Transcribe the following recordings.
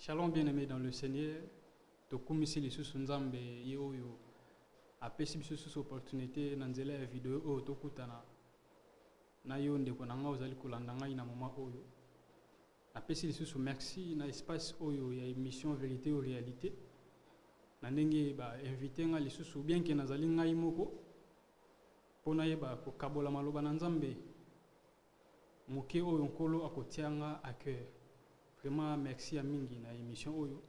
Shalom bien-aimés dans le Seigneur. Tokumisi lisusu nzambe ye oyo apesi biso susu opportunité na nzela ya video oyo tokutana na yo ndeko na nga ozali kolanda ngai na moma oyo. Apesi lisusu merci na espace oyo ya émission vérité ou réalité. Na ndenge ba invité nga lisusu bien que nazali ngai moko pona yeba ko kabola maloba na nzambe moke oyo nkolo akotianga à cœur. Vraiment merci à mingi na émission oyo.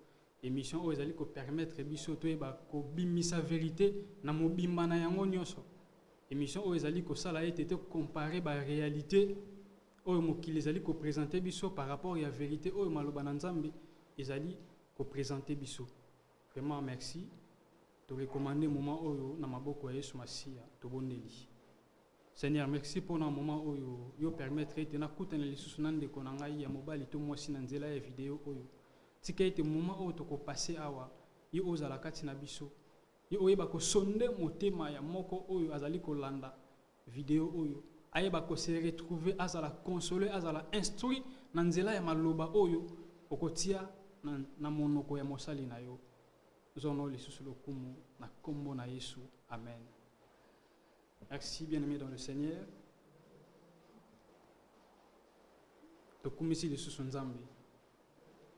Émission oyo ezali ko permettre biso to yeba ko bimisa vérité na mobimba na yango nyonso. Émission oyo ezali ko sala ete te comparer ba réalité oyo mokili ezali ko présenter biso par rapport ya vérité oyo maloba na nzambe ezali ko présenter biso. Vraiment merci. To recommander moment oyo na maboko ya Yesu Masia to bondeli. Seigneur, merci pour un moment où yo permettre de na kutana lisusu na ndeko na ngai ya mobali to mwasi na nzela ya video oyo. Tika ete moment oyo toko passer awa yo ozala kati na biso. Yo oyeba ko sonde motema ya moko oyo azali ko landa video oyo. Ayeba ko se retrouver azala consoler azala instruit na nzela ya maloba oyo okotia na monoko ya mosali na yo. Zono lisusu lokumu na kombo na Yesu. Amen. Merci bien-aimés dans le Seigneur. Tokumisi lisusu nzambe.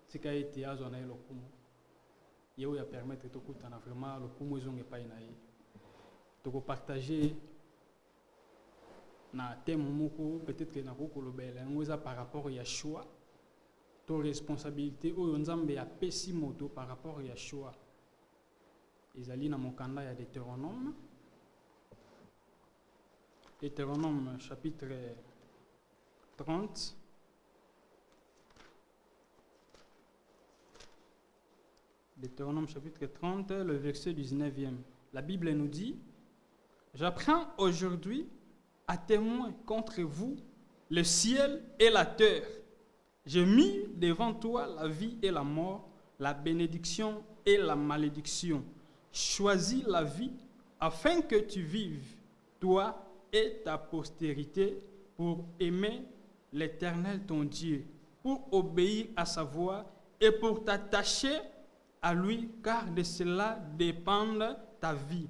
Tika ete azo na lokumu. Yeo ya permettre tokutana vraiment lokumu ezonge pa na ye. Toko partager na thème moko peut-être na kokolobela ngoza par rapport ya choix. To responsabilité oyo nzambe ya pesi moto par rapport ya choix. Ezali na mokanda ya Deutéronome. Deutéronome chapitre 30. Deutéronome chapitre 30, le verset 19e. La Bible nous dit: j'apprends aujourd'hui à témoin contre vous le ciel et la terre. J'ai mis devant toi la vie et la mort, la bénédiction et la malédiction. Choisis la vie afin que tu vives, toi et ta postérité, pour aimer l'Éternel ton Dieu, pour obéir à sa voix et pour t'attacher à lui, car de cela dépend ta vie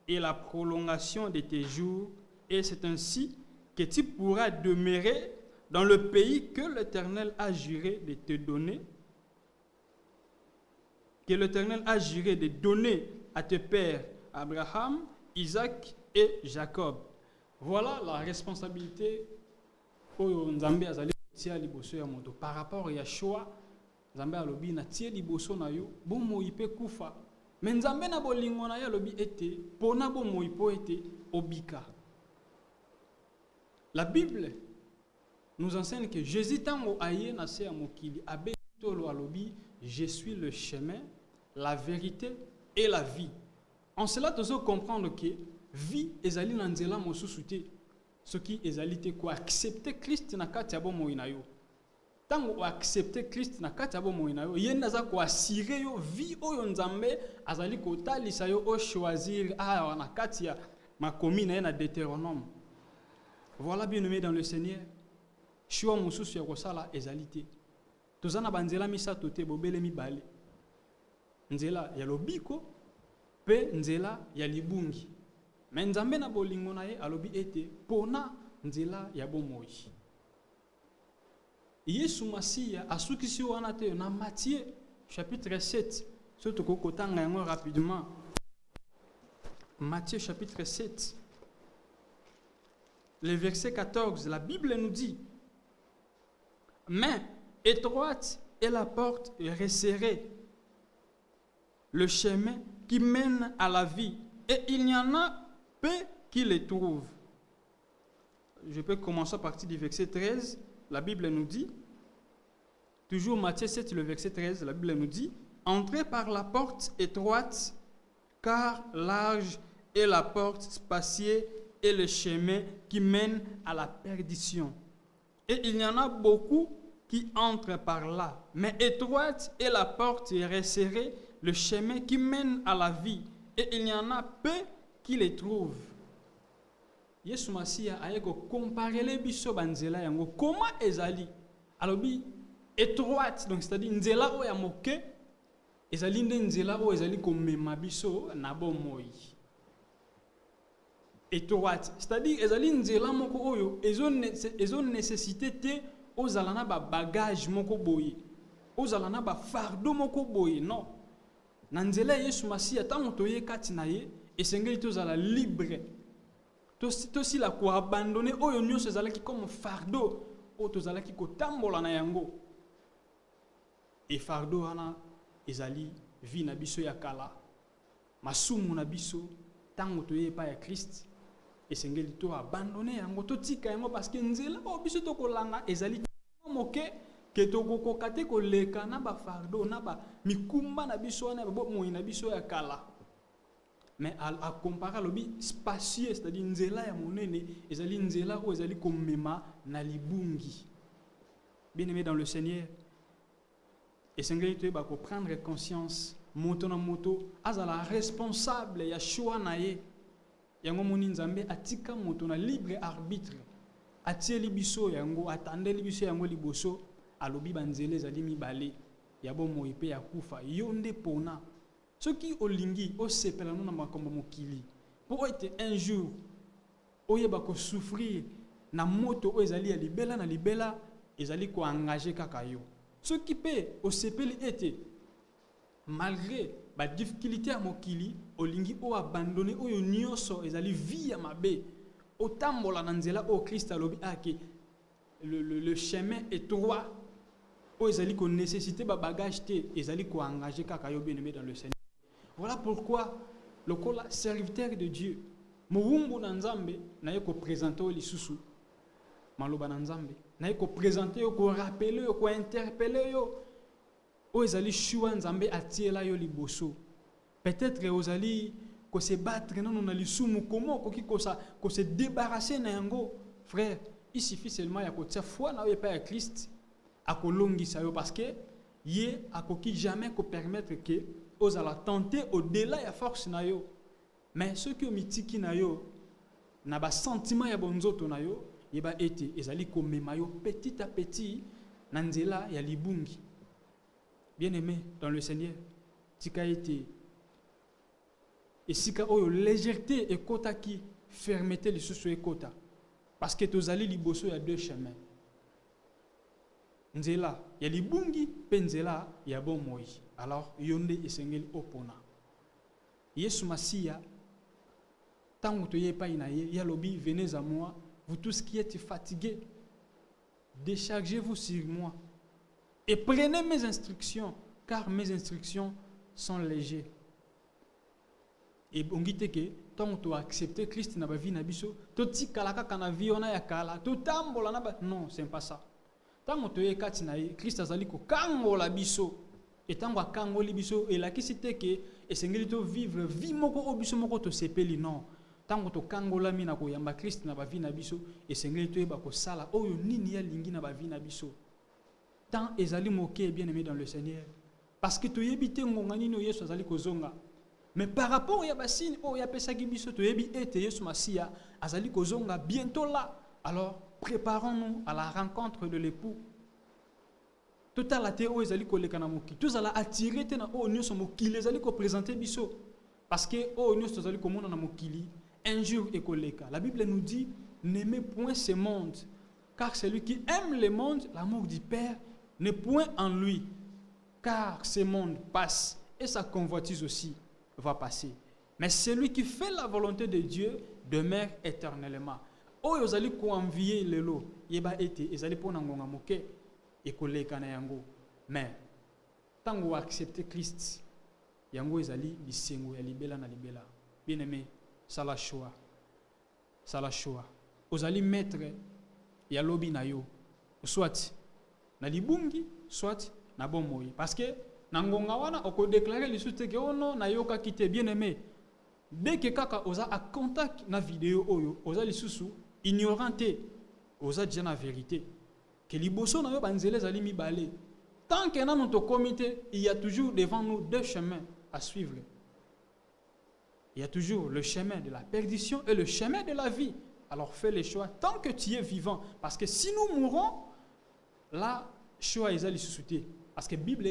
et la prolongation de tes jours, et c'est ainsi que tu pourras demeurer dans le pays que l'Éternel a juré de te donner, que l'Éternel a juré de donner à tes pères Abraham, Isaac et Jacob. Voilà la responsabilité oyo nzambe azali tia liboso ya moto par rapport ya choix. Nzambe alobi na tie liboso na yo bomo ipe kufa. Mais nzambe na bolingo na yo alobi ete pona bomo ipo ete obika. La Bible nous enseigne que Jésus tango aye na se ya mokili abe tolo alobi je suis le chemin, la vérité et la vie. En cela tu dois comprendre que vie ezali na nzela mosusu te soki ezali te ko accepter Christ na kati ya bomoi na yo. Tango o accepter Christ na kati ya bomoi na yo yenda za ko assurer yo vie oyo nzambe azali ko talisa yo o choisir na kati ya makomi na na Deutéronome. Voilà bien-aimé dans le Seigneur. Choix mosusu ya kosala ezali te. Tozana banzela misato te bobele mibale. Nzela ya lobiko pe nzela ya libungi. Mais nzambe na bolingo na ye alobi ete pona nzela ya bomoi. Yesu Masia asukisi wana te na Matthieu chapitre 7. Surtout kokotanga yango rapidement. Matthieu chapitre 7. Le verset 14, la Bible nous dit: mais étroite est la porte resserrée, le chemin qui mène à la vie, et il y en a peu qui les trouvent. Je peux commencer à partir du verset 13. La Bible nous dit, toujours Matthieu 7, le verset 13, la Bible nous dit: entrez par la porte étroite, car large est la porte spacieuse et le chemin qui mène à la perdition. Et il y en a beaucoup qui entrent par là. Mais étroite est la porte resserrée, le chemin qui mène à la vie, et il y en a peu qui les trouvent. Yesu Masia ayeko comparer les biso banzela yango comment ezali alobi étroite, donc c'est-à-dire nzela oyo ya moke ezali nde nzela oyo ezali komema biso na bomoi. Étroite, c'est-à-dire ezali nzela moko oyo ezo nécessité te ozala na ba bagage moko boye, ozala na ba fardeau moko boye, non. Na nzela Yesu Masiya tango toye kati na ye esengeli tozala libre, tosila ko abandonner oyo nyonso ezalaki comme fardeau oyo tozalaki kotambola na yango. Et fardeau wana ezali vie na biso ya kala, masumu na biso tango toye pa ya Christ esengeli to abandonner yango, totika yango parce que nzela o biso to kolanga ezali moke ke to kokokate koleka na ba fardeau na ba mikumba na biso na ba moyi na biso ya kala. Mais à comparer lobi spacieux, c'est-à-dire nzela ya monene ezali nzela o ezali komema na libungi. Bien-aimé dans le Seigneur, esengeli to ba ko prendre conscience moto na moto azala responsable ya choix na ye. Yango moni nzambe atika moto na libre arbitre, atieli biso yango, atandeli biso yango liboso, alobi banzele ezali mibale ya bomoi pe ya kufa yo nde pona. Soki olingi osepela no na makambo mokili po ete un jour oyeba ko souffrir na moto o ezali ya libela na libela ezali ko engager kaka yo. Soki pe osepeli ete malgré ba difficulté à mokili olingi o abandonner oyo nyonso ezali vie ya mabe otambola na nzela o Christ alobi ake le chemin est droit o ezali ko nécessité ba bagage te ezali ko engager kaka yo bien-aimé dans le Seigneur. Voilà pourquoi le serviteur de Dieu Mouumbu na nzambe na yeko présenter o lisusu maloba na nzambe na yeko présenter yo ko rappeler yo ko interpeller yo o ezali choix nzambe atiela yo liboso. Peut-être ozali ko se battre non na lisumu comment ko se débarrasser na yango. Frère, il suffit seulement ya ko tia foi na yo pa ya Christ akolongisa yo parce que ye akoki jamais ko permettre que ozala tenter au-delà ya force na yo. Mais ce que mitiki na yo na ba sentiment ya bonzoto na yo yeba ete ezali ko mema yo petit à petit na nzela ya libungi. Bien-aimé dans le Seigneur, tika ete esika oyo légèreté ekotaki fermeté lisusu ekota parce que tozali liboso ya deux chemins. Nzela ya libungi pe nzela ya bomoi. Alors yonde esengeli opona. Yesu Masiya tango toye pa ina ye ya lobi venez à moi vous tous qui êtes fatigués déchargez-vous sur moi et prenez mes instructions car mes instructions sont légères. Et bongite ke tant to accepter Christ na ba vie na biso to tikala kaka na vie ona ya kala to tambola na ba non c'est pas ça. Tant to ye kati na ye Christ azali ko kangola biso et tant wa kangoli biso et la kisite ke esengeli to vivre vie moko obiso moko to sepeli non. Tant to kangola mina ko yamba Christ na ba vie na biso esengeli to eba ko sala oyo nini ya lingi na ba vie na biso. Tant ezali moke bien-aimé dans le Seigneur parce que to yebite ngonga nini o Yesu azali ko zonga. Mais par rapport à Bassine, oh ya pesaki biso to yebi ete Yesu Masiya azali kozonga bientôt là. Alors préparons-nous à la rencontre de l'époux. Total ate o ezali koleka na moki. Tous ala attirer te na o nyonso mokili ezali ko présenter biso parce que o nyonso ezali komona na mokili un jour ekoleka. La Bible nous dit n'aimez point ce monde car celui qui aime le monde, l'amour du Père n'est point en lui car ce monde passe et sa convoitise aussi va passer. Mais celui qui fait la volonté de Dieu demeure éternellement. Oyo ozali ko envier lelo yeba ete ezali pona ngonga moke ekoleka na yango. Mais tango accepter Christ yango ezali lisengo ya libela na libela. Bien-aimé, sala choix. Sala choix. Ozali maître ya lobi na yo. Soit na libungi, soit na bomoi parce que nangonga wana oko déclarer lisusu ke ono na yoka kite bien-aimé dès que kaka oza a contact na vidéo oyo oza lisusu ignoranté oza déjà na vérité que liboso na yo banzele zali mibale tant que na notre comité il y a toujours devant nous deux chemins à suivre. Il y a toujours le chemin de la perdition et le chemin de la vie. Alors fais les choix tant que tu es vivant parce que si nous mourons là choix ezali sous-souté. Parce que la Bible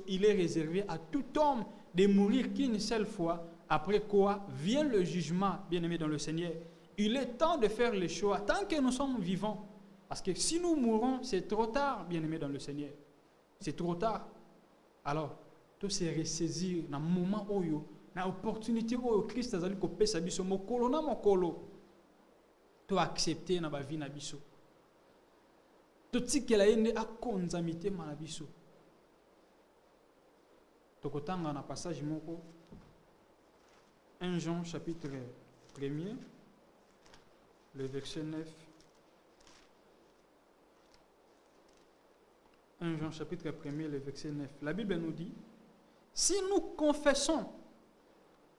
il est réservé à tout homme de mourir qu'une seule fois, après quoi vient le jugement, bien-aimé dans le Seigneur. Il est temps de faire le choix tant que nous sommes vivants. Parce que si nous mourons, c'est trop tard, bien-aimé dans le Seigneur. C'est trop tard. Alors, tout se ressaisir dans le moment où dans l'opportunité où Christ a dit que sa biso mokolo na mokolo to accepter na ba vie na biso to tikela yende akonzamite na biso to kotanga na passage moko 1 Jean chapitre 1er le verset 9. 1 Jean chapitre 1er le verset 9. La Bible nous dit: si nous confessons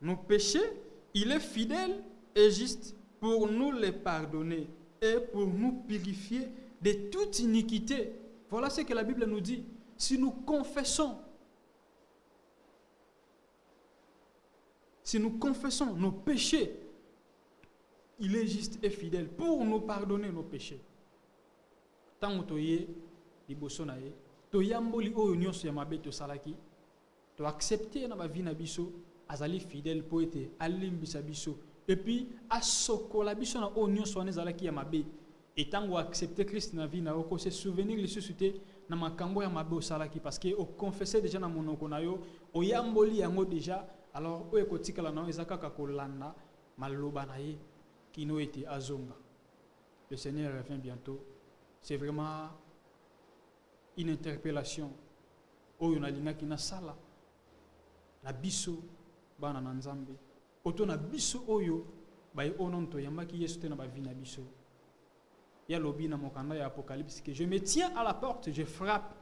nos péchés, il est fidèle et juste pour nous les pardonner et pour nous purifier de toute iniquité. Voilà ce que la Bible nous dit. Si nous confessons nos péchés, il est juste et fidèle pour nous pardonner nos péchés. Tant que tu liboso na ye to yamboli oyo nyonso ya mabe to salaki to accepter na ba vie na biso azali fidèle po ete alimbisa biso et puis asokola biso na oyo nyonso wana ezalaki ya mabe etango accepter Christ na vie na oko se souvenir le suscité na makambo ya mabe osalaki parce que o confesser déjà na monoko na yo o yamboli yango déjà. Alors oyo kotikala na ezaka ka kolanda maloba na ye kino ete azonga. Le Seigneur revient bientôt. C'est vraiment une interpellation oyo nalingaki na sala na biso bana na Nzambe oto na biso oyo baye ononto yambaki Yesu te na ba vie na biso ya lobi na mokanda ya Apocalypse que je me tiens à la porte, je frappe.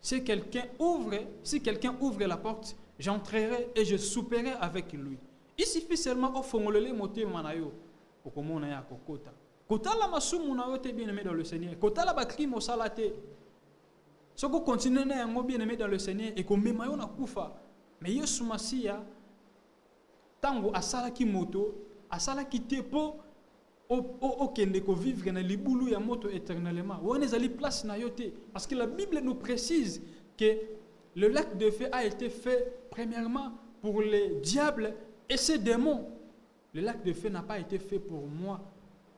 Si quelqu'un ouvre la porte, j'entrerai et je souperai avec lui. Il suffit seulement au fongolele motema na yo okomona ya kokota kota la masumu na yo te bien-aimé dans le Seigneur kota la bakrimo salate. Si vous continuez à être bien-aimé dans le Seigneur et que vous avez kufa, mais Yesu Masia, tango asala ki moto, asala ki tepo, o kende ko vivre na libulu ya moto éternellement. Ou on est allé place na yote, parce que la Bible nous précise que le lac de feu a été fait premièrement pour les diables et ses démons. Le lac de feu n'a pas été fait pour moi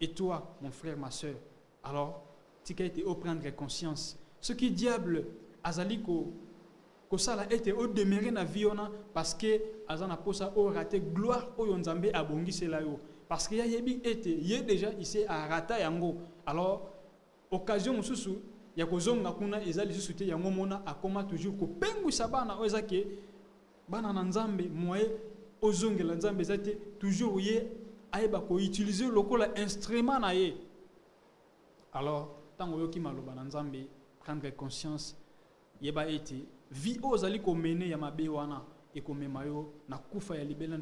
et toi, mon frère, ma soeur. Alors, tu as été au prendre conscience. Ce qui diable azali ko sala ete o demeurer na vie ona parce que azana posa o raté gloire o Nzambe abongisela yo parce que ya yebi ete ye déjà ici a rata yango. Alors occasion mususu ya kozonga kuna ezali susu yango mona akoma toujours ko pengwisa bana o ezake bana na Nzambe moye ozongela Nzambe zate toujours ye ayeba ko utiliser lokola instrument na ye. Alors tango yoki maloba na Nzambe prendre conscience yeba ete vie ozali ko mener ya mabe wana e ko memayo na kufa ya libela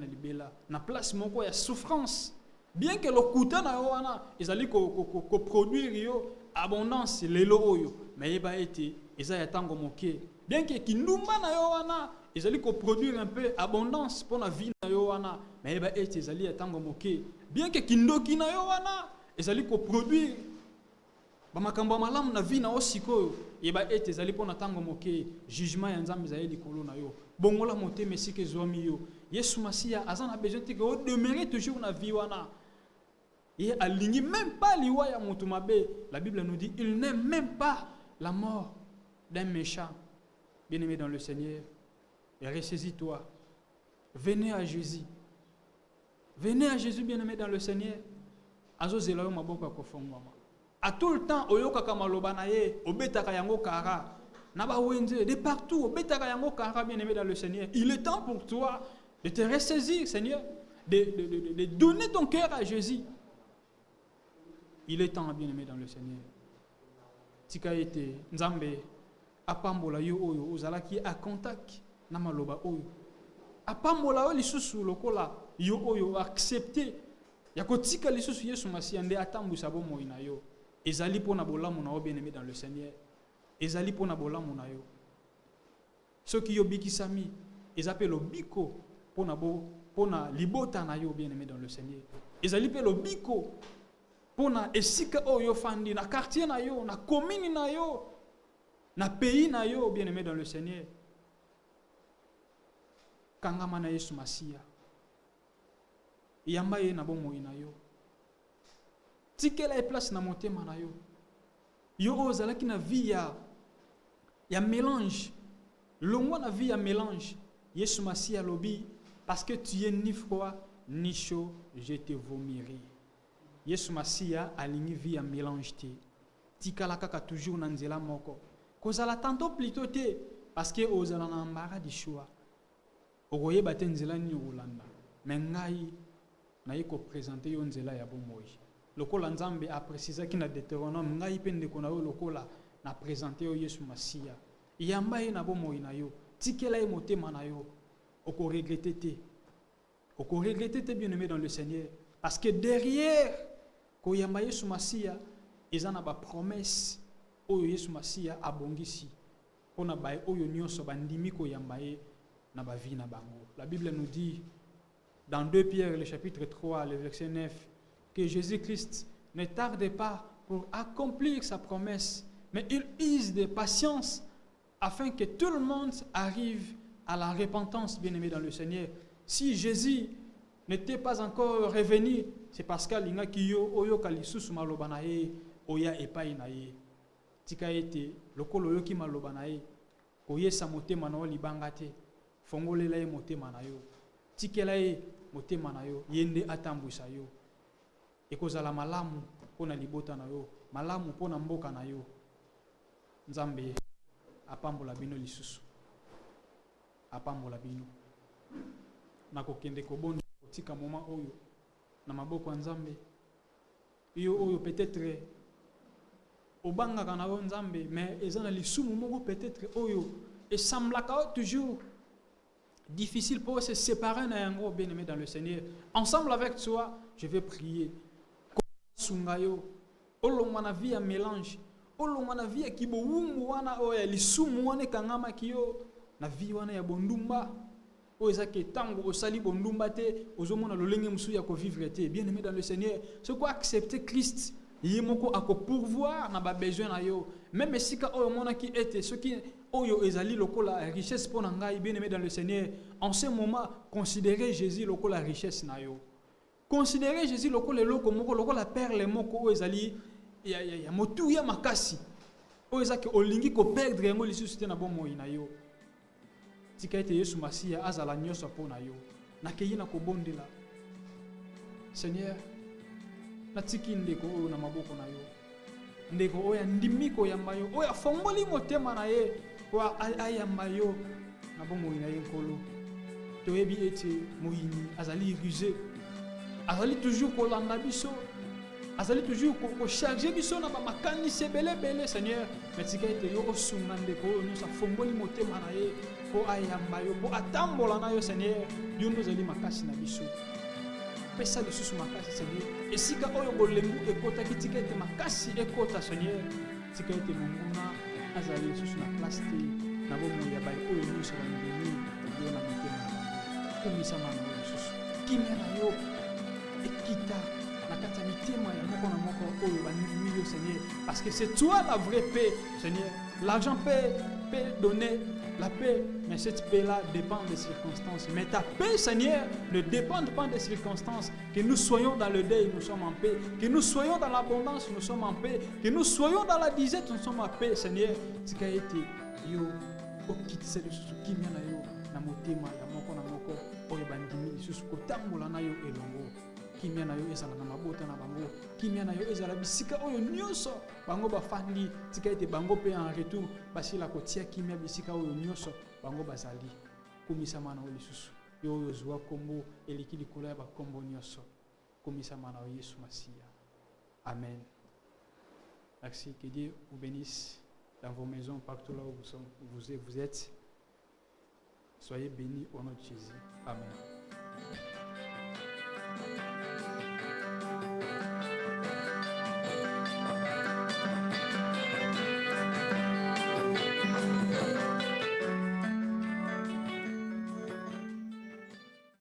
na place moko ya souffrance bien que le kuta na yo wana ezali ko produire yo abondance lelo oyo mais yeba ete eza ya tango moke bien que kindumba na yo wana ezali ko produire un peu abondance pour la vie na yo wana mais yeba ete ezali ya tango moke bien que kindoki na yo wana ezali ko produire bamakambo malamu na vie na osiko yeba ete ezali pona tango moke jugement ya Nzambe ezali likolo na yo bongola motema esika ezwami yo Yesu Masia azana besoin te que demeurer toujours na vie wana et aligné même pas liwa ya mutu mabe. La Bible nous dit il n'aime même pas la mort d'un méchant. Bien-aimé dans le Seigneur, et ressaisis-toi, venez à Jésus, bien-aimé dans le Seigneur. Azozela yo maboko ya kofongwama à tout le temps oyoka kamaloba na ye obetaka yango kara na ba wenze de partout obetaka yango kara. Bien-aimé dans le Seigneur, il est temps pour toi de te ressaisir, Seigneur, de donner ton cœur à Jésus. Il est temps, bien-aimé dans le Seigneur. Tika ete Nzambe apambola yo oyo ozalaki a contact na maloba oyo apambola yo lisusu lokola yo oyo accepter ya kotika lisusu Yesu Masia nde atambusa bomoi na yo. Ezali pona bolamu na yo, bien-aimé dans le Seigneur. Ezali pona bolamu na yo. Soki yo bikisami ezape lobiko pona libota na yo, bien-aimé dans le Seigneur. Ezali pe lobiko pona esika oyo fandi na quartier na yo, na commune na yo, na pays na yo, bien-aimé dans le Seigneur, kangama na Yesu Masia, yamba ye na bomoi na yo, tikela e place na motema na yo, yo ozalaki na vie ya mélange, longwa na vie ya mélange, Yesu Masia lobi, parce que tu es ni froid ni chaud, je te vomirai. Yesu Masia alingi vie ya mélange te, tikala kaka toujours na nzela moko, kozala tantôt plutôt te, parce que ozala na mbara di choix, okoyeba te nzela ni olanda, mais ngai nayi ko présenter yo nzela ya bomoi. Lokola Nzambe a précisé ki na Deutéronome, ngai pe ndeko na yo lokola na présenter yo Yesu Masia, yamba ye na bomoi na yo, tikela ye motema na yo, oko regretter te. Oko regretter te, bien-aimé dans le Seigneur, parce que derrière ko yamba Yesu Masia, ezana ba promesse oyo Yesu Masia abongisi pona bae oyo nyonso bandimi ko yamba ye na ba vie na bango. La Bible nous dit dans 2 Pierre le chapitre 3 le verset 9 que Jésus-Christ ne tarde pas pour accomplir sa promesse, mais il use de patience afin que tout le monde arrive à la repentance, bien-aimé dans le Seigneur. Si Jésus n'était pas encore revenu, c'est parce qu'alinga kiyo oyo kalisusu maloba na ye oya epai na ye. Tika ete lokolo yo ki maloba na ye koyesa motema na yo libanga te, fongolela ye motema na yo, tikela ye motema na yo, yende atambwisa yo, ekozala malamu pona libota na yo, malamu pona mboka na yo. Nzambe apambola bino lisusu, apambola bino na kokende kobonda kotika moment oyo na maboko ya Nzambe. Yo oyo peut-être obangaka na yo Nzambe, mais ezana lisumu moko peut-être oyo esamblaka toujours difficile pour se séparer na yango, bien-aimé dans le Seigneur. Ensemble avec toi, je vais prier. Sungayo, olongwa na vie ya mélange, olongwa na vie ya kibowumbu wana oya lisumu wana kangama kiyo na vie wana ya bondumba. Oza ke tango osali bondumba te, ozomona lolenge musu ya ko vivre te. Bien-aimé dans le Seigneur, ce quoi accepter Christ, yemoko ako pourvoir na ba besoin na yo. Même sika oyo mona ki ete ce qui oyo ezali lokola richesse pour ngai, bien-aimé dans le Seigneur, en ce moment considérez Jésus lokola richesse na yo. Considérez Jésus lokola loko moko lokola perle moko oyo ezali ya motu ya makasi. Oyo ezaki olingi ko perdre yango lisusu te na bomoi na yo. Tika ete Yesu Masia azala nyonso pona yo. Nakeyi na kobondela. Seigneur, natiki ndeko oyo na maboko na yo. Ndeko oyo ndimiko yamba yo, oyo fongoli motema na ye, wa ayamba yo na bomoi na ye nkolo. Toyebi ete moyini azali rusé, azali toujours kolanda biso, azali toujours ko charger biso na ba makanisi belebele. Seigneur, metika ete yo osunga ndeko oyo nyonso fongoli motema na ye, po ayamba yo, po atambola na yo. Seigneur, yo ndozali makasi na biso. Pesa lisusu makasi Seigneur, esika oyo bolengu ekota kitika ete makasi ekota Seigneur, tika ete monguna azali lisusu na place te na bomoi ya baye oyo nyonso bandimi yo na mitema na bango. Kumisama na yo lisusu, kimia na yo ekita na kati ya mitema ya moko na moko oyo bandimi yo Seigneur, parce que c'est toi la vraie paix Seigneur. L'argent peut donner la paix, mais cette paix-là dépend des circonstances. Mais ta paix, Seigneur, ne dépend pas des circonstances. Que nous soyons dans le deuil, nous sommes en paix. Que nous soyons dans l'abondance, nous sommes en paix. Que nous soyons dans la disette, nous sommes en paix, Seigneur. Tika ete yo okitse lisusu kimia na yo na motema ya moko na moko oyo bandimi lisusu kotambola na yo elongo. Kimia na yo ezala na mabota na bango, kimia na yo ezala bisika oyo nyonso bango bafandi, tika ete bango pe en retour basila kotia kimia bisika oyo nyonso bango bazali. Kumisama na yo lisusu yo oyo zwa kombo eleki likolo ya bakombo nyonso. Kumisama na yo Yesu Masia. Amen. Merci, que Dieu vous bénisse dans vos maisons, partout là où vous êtes. Soyez bénis au nom de Jésus. Amen.